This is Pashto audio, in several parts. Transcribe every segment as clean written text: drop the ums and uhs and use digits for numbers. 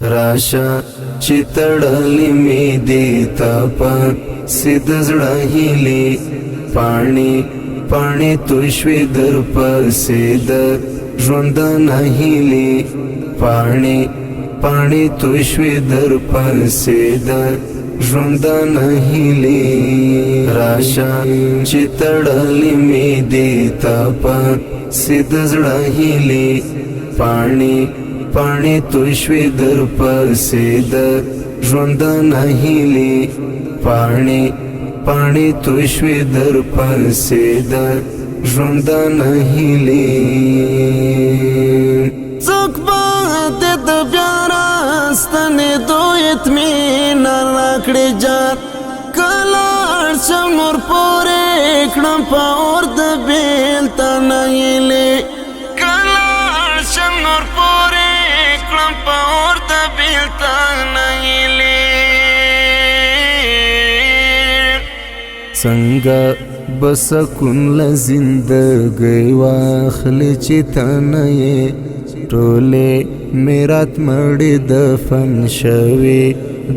राशा चितडली मी देता पण सिद्धजडाहिली पाणी पाणी तुष्वी दर्प सेद ژوند नाहिली पाणी पाणी तुष्वी दर्प सेद ژوند नाहिली राशा चितडली मी देता पण सिद्धजडाहिली पाणी पाणी तुष्वी दर्प सेद ژوند नाहिली पाणी पाणी तुष्वी दर्प सेद ژوند नाहिली څوک به د بیا راستنې دویت می نړکړې جات کلاړ شم نور پورې کړم په اور د بیل تنایلې کلاړ شم نور پورې کړم په اور د بیل تنایلې څنګه بسکون لزندگی واخلی چی تنیه ټوله میرات مړی دفن شوی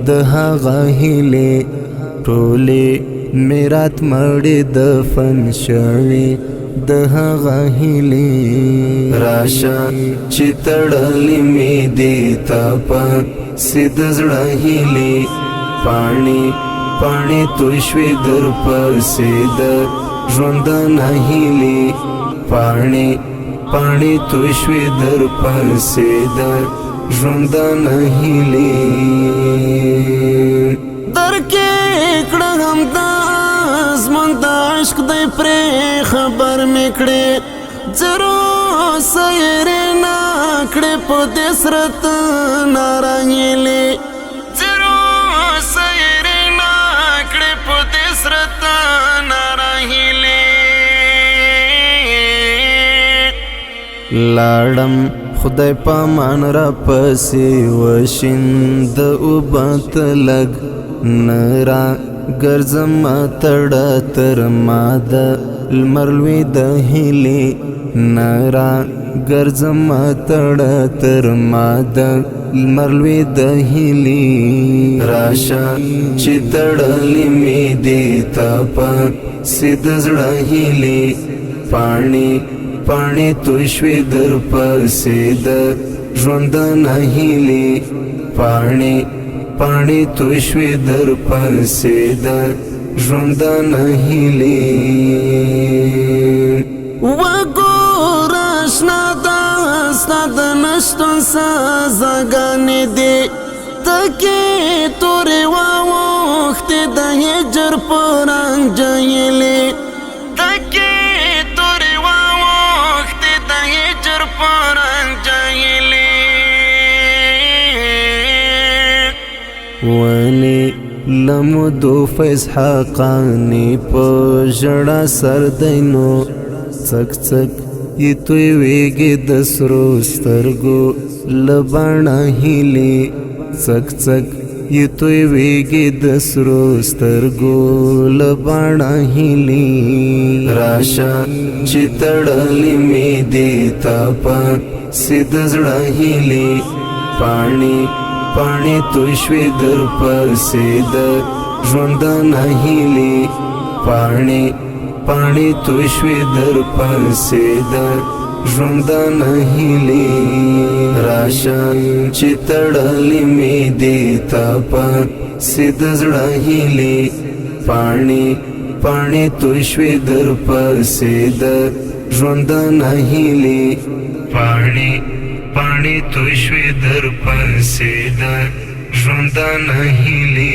د هغه هیلې ټوله میرات مړی دفن شوی د هغه هیلې راشه چې تړلی می دیتا په سید زړه هیلې پانی पाणी तुष्वी दर्प सेद ژوند नाहिली पाणी पाणी तुष्वी दर्प सेद ژوند नाहिली درکې کړه هم داس مونږ د عشق د پرې خبر میکړې زرو سیر نه کړې په دې سرت نارنګلې لاړم خدای پامان را پسې وشیند اوبت لګ نرا ګرځم تړه تر ما د لمر لوی د هیلې نرا ګرځم تړه تر ما د لمر لوی د هیلې راشه چې تړلی می دیتا په سید زړه هیلې पाणी पाणी तुष्वी दर्प सेद ژوند नाहिली पाणी पाणी तुष्वी दर्प सेद ژوند नाहिली وګور آشنا داستا د نشتون سازګانې دي تکې تورې واوښتې د هجر په رنګ جهیلې تکې ونی لمدو فیض حقانی پا جڑا سردینو چک چک یہ توی ویگی دسرو سترگو لبانا ہیلی چک چک یہ توی ویگی دسرو سترگو لبانا ہیلی راشا چی تڑلی می دیتا پا سید زڑا ہیلی पाणी पाणी तुष्वी दर्प सेद ژوند नाहिली पाणी पाणी तुष्वी दर्प सेद ژوند नाहिली राशा چې تړلی می دیتا په سید زړه هیلې पाणी पाणी तुष्वी दर्प सेद ژوند नाहिली पाणी पाणी तुष्वी दर्प सेद ژوند नाहिली